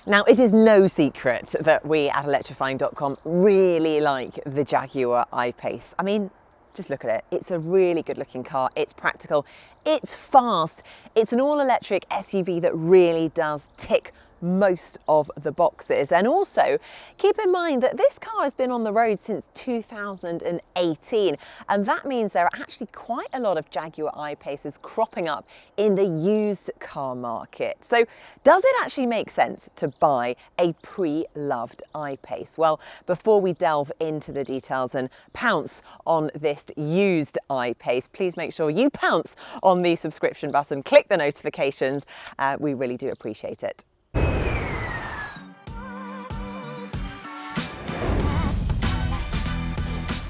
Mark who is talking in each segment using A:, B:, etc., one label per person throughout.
A: Now, it is no secret that we at electrifying.com really like the Jaguar I-Pace. I mean, just look at it. It's a really good looking car. It's practical. It's fast. It's an all-electric SUV that really does tick most of the boxes. And also keep in mind that this car has been on the road since 2018, and that means there are actually quite a lot of Jaguar I-Paces cropping up in the used car market. So does it actually make sense to buy a pre-loved I-Pace? Well, before we delve into the details and pounce on this used I-Pace, please make sure you pounce on the subscription button, click the notifications. We really do appreciate it.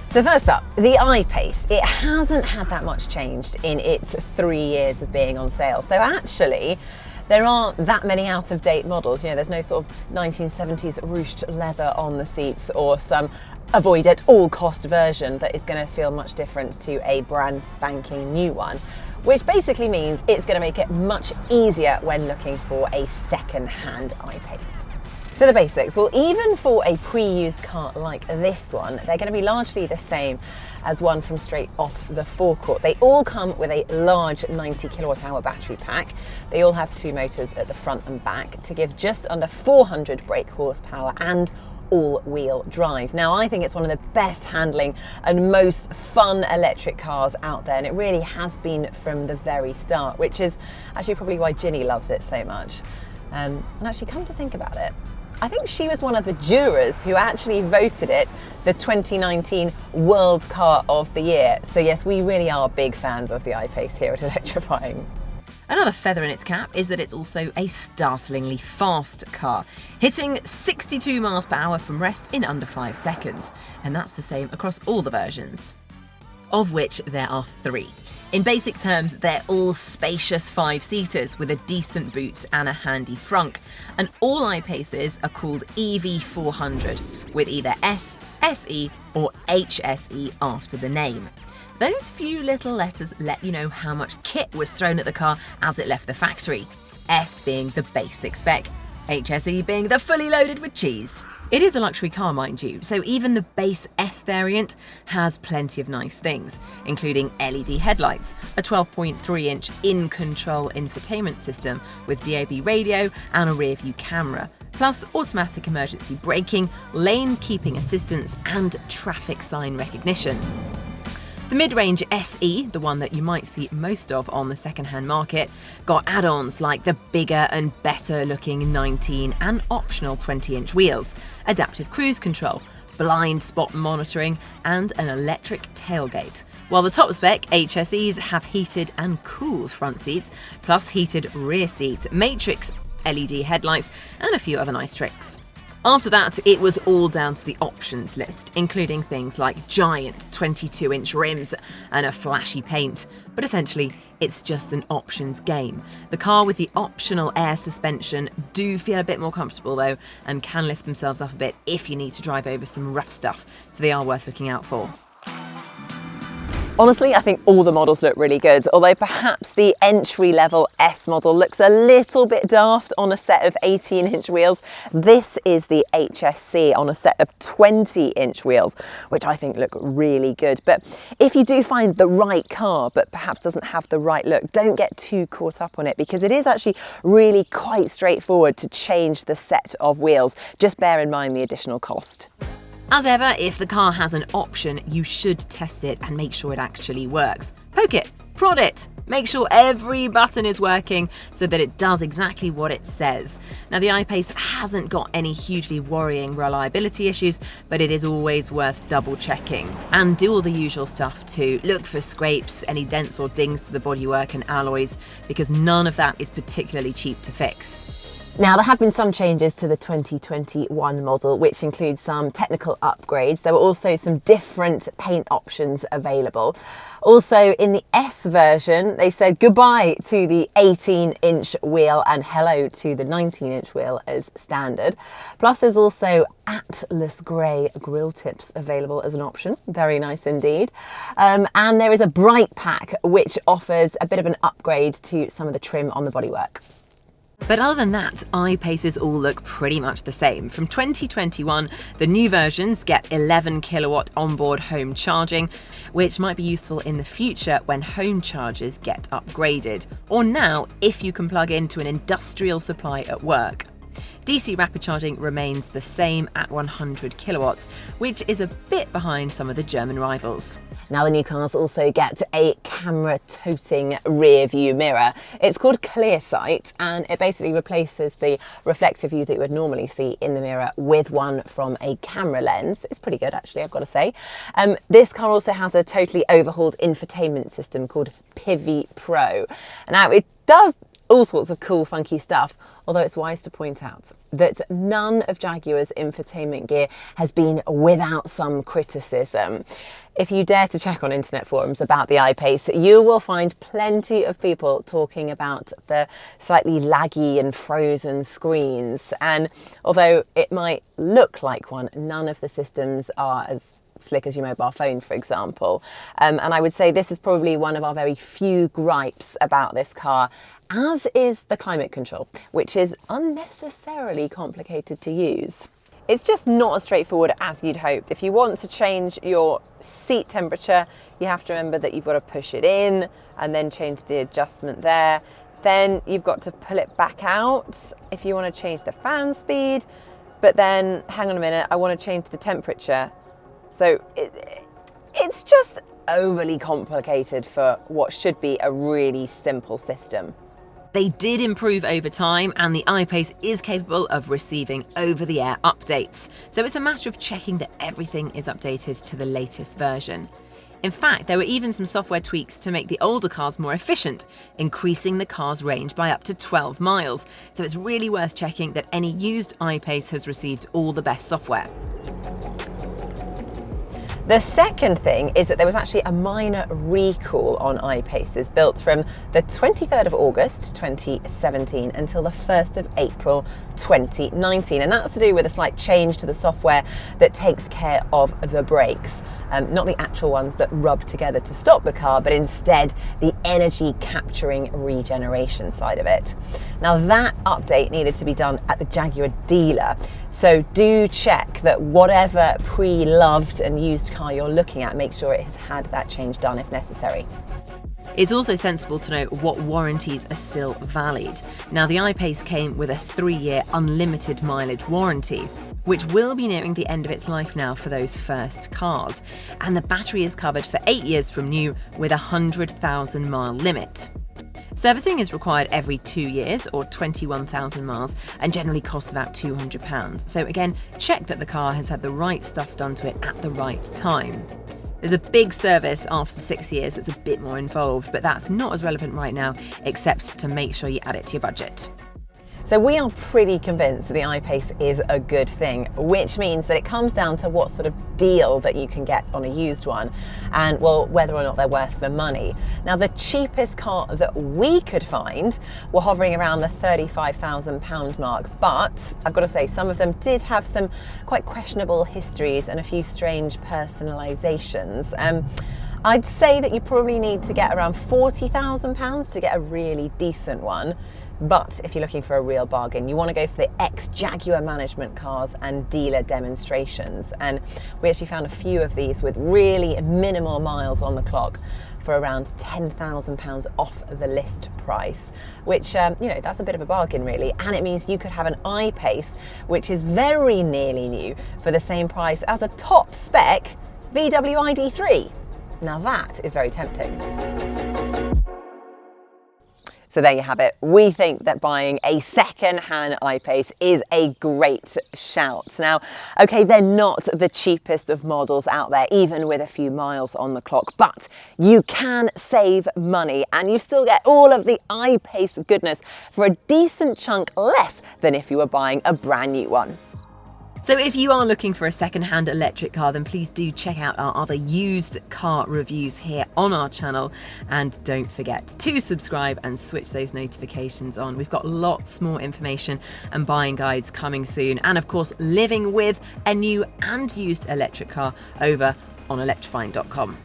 A: So first up, the I-Pace. It hasn't had that much change in its 3 years of being on sale. So actually, there aren't that many out-of-date models. You know, there's no sort of 1970s ruched leather on the seats or some avoid at all cost version that is going to feel much different to a brand spanking new one, which basically means it's going to make it much easier when looking for a second-hand I-Pace. So the basics, well, even for a pre-used car like this one, they're going to be largely the same as one from straight off the forecourt. They all come with a large 90 kilowatt hour battery pack. They all have 2 motors at the front and back to give just under 400 brake horsepower and all-wheel drive. Now, I think it's one of the best handling and most fun electric cars out there, and it really has been from the very start, which is actually probably why Ginny loves it so much. And actually, come to think about it, I think she was one of the jurors who actually voted it the 2019 World Car of the Year. So yes, we really are big fans of the I-Pace here at Electrifying.
B: Another feather in its cap is that it's also a startlingly fast car, hitting 62 miles per hour from rest in under 5 seconds. And that's the same across all the versions, of which there are 3. In basic terms, they're all spacious 5-seaters with a decent boot and a handy frunk. And all I-Paces are called EV400, with either S, SE or HSE after the name. Those few little letters let you know how much kit was thrown at the car as it left the factory. S being the basic spec, HSE being the fully loaded with cheese. It is a luxury car, mind you, so even the base S variant has plenty of nice things, including LED headlights, a 12.3-inch in-control infotainment system with DAB radio and a rear-view camera, plus automatic emergency braking, lane-keeping assistance and traffic sign recognition. The mid-range SE, the one that you might see most of on the second-hand market, got add-ons like the bigger and better-looking 19 and optional 20-inch wheels, adaptive cruise control, blind spot monitoring, and an electric tailgate. While the top spec HSEs have heated and cooled front seats, plus heated rear seats, matrix LED headlights, and a few other nice tricks. After that, it was all down to the options list, including things like giant 22-inch rims and a flashy paint. But essentially, it's just an options game. The car with the optional air suspension do feel a bit more comfortable though, and can lift themselves up a bit if you need to drive over some rough stuff, so they are worth looking out for.
A: Honestly, I think all the models look really good, although perhaps the entry-level S model looks a little bit daft on a set of 18-inch wheels. This is the HSC on a set of 20-inch wheels, which I think look really good. But if you do find the right car, but perhaps doesn't have the right look, don't get too caught up on it, because it is actually really quite straightforward to change the set of wheels. Just bear in mind the additional cost.
B: As ever, if the car has an option, you should test it and make sure it actually works. Poke it, prod it, make sure every button is working so that it does exactly what it says. Now, the I-Pace hasn't got any hugely worrying reliability issues, but it is always worth double checking. And do all the usual stuff too. Look for scrapes, any dents or dings to the bodywork and alloys, because none of that is particularly cheap to fix.
A: Now, there have been some changes to the 2021 model, which includes some technical upgrades. There were also some different paint options available. Also, in the S version, they said goodbye to the 18-inch wheel and hello to the 19-inch wheel as standard. Plus, there's also Atlas grey grille tips available as an option. Very nice indeed. And there is a bright pack, which offers a bit of an upgrade to some of the trim on the bodywork.
B: But other than that, I-Paces all look pretty much the same. From 2021, the new versions get 11 kilowatt onboard home charging, which might be useful in the future when home chargers get upgraded, or now if you can plug into an industrial supply at work. DC rapid charging remains the same at 100 kilowatts, which is a bit behind some of the German rivals.
A: Now the new cars also get a camera-toting rear view mirror. It's called Clear Sight, and it basically replaces the reflective view that you would normally see in the mirror with one from a camera lens. It's pretty good actually, I've got to say. This car also has a totally overhauled infotainment system called Pivi Pro. Now it does all sorts of cool, funky stuff, although it's wise to point out that none of Jaguar's infotainment gear has been without some criticism. If you dare to check on internet forums about the I-Pace, you will find plenty of people talking about the slightly laggy and frozen screens. And although it might look like one, none of the systems are as slick as your mobile phone, for example. And I would say this is probably one of our very few gripes about this car, as is the climate control, which is unnecessarily complicated to use. It's just not as straightforward as you'd hoped. If you want to change your seat temperature, you have to remember that you've got to push it in and then change the adjustment there. Then you've got to pull it back out if you want to change the fan speed. But then, hang on a minute, I want to change the temperature. So it's just overly complicated for what should be a really simple system.
B: They did improve over time, and the I-Pace is capable of receiving over-the-air updates. So it's a matter of checking that everything is updated to the latest version. In fact, there were even some software tweaks to make the older cars more efficient, increasing the car's range by up to 12 miles. So it's really worth checking that any used I-Pace has received all the best software.
A: The second thing is that there was actually a minor recall on I-Paces built from the 23rd of August 2017 until the 1st of April 2019, and that's to do with a slight change to the software that takes care of the brakes. Not the actual ones that rub together to stop the car, but instead the energy capturing regeneration side of it. Now that update needed to be done at the Jaguar dealer, so do check that whatever pre-loved and used car you're looking at, make sure it has had that change done if necessary.
B: It's also sensible to know what warranties are still valid. Now, the I-Pace came with a 3-year unlimited mileage warranty, which will be nearing the end of its life now for those first cars. And the battery is covered for 8 years from new with a 100,000 mile limit. Servicing is required every 2 years or 21,000 miles and generally costs about £200. So again, check that the car has had the right stuff done to it at the right time. There's a big service after 6 years that's a bit more involved, but that's not as relevant right now, except to make sure you add it to your budget.
A: So we are pretty convinced that the I-Pace is a good thing, which means that it comes down to what sort of deal that you can get on a used one and, well, whether or not they're worth the money. Now, the cheapest car that we could find were hovering around the £35,000 mark, but I've got to say some of them did have some quite questionable histories and a few strange personalisations. I'd say that you probably need to get around £40,000 to get a really decent one. But if you're looking for a real bargain, you want to go for the ex-Jaguar management cars and dealer demonstrations. And we actually found a few of these with really minimal miles on the clock for around £10,000 off the list price, which, that's a bit of a bargain really. And it means you could have an I-Pace, which is very nearly new, for the same price as a top spec VW ID3. Now that is very tempting. So there you have it. We think that buying a second-hand I-Pace is a great shout. Now, okay, they're not the cheapest of models out there, even with a few miles on the clock, but you can save money and you still get all of the I-Pace goodness for a decent chunk less than if you were buying a brand new one.
B: So if you are looking for a second-hand electric car, then please do check out our other used car reviews here on our channel. And don't forget to subscribe and switch those notifications on. We've got lots more information and buying guides coming soon. And of course, living with a new and used electric car over on electrifying.com.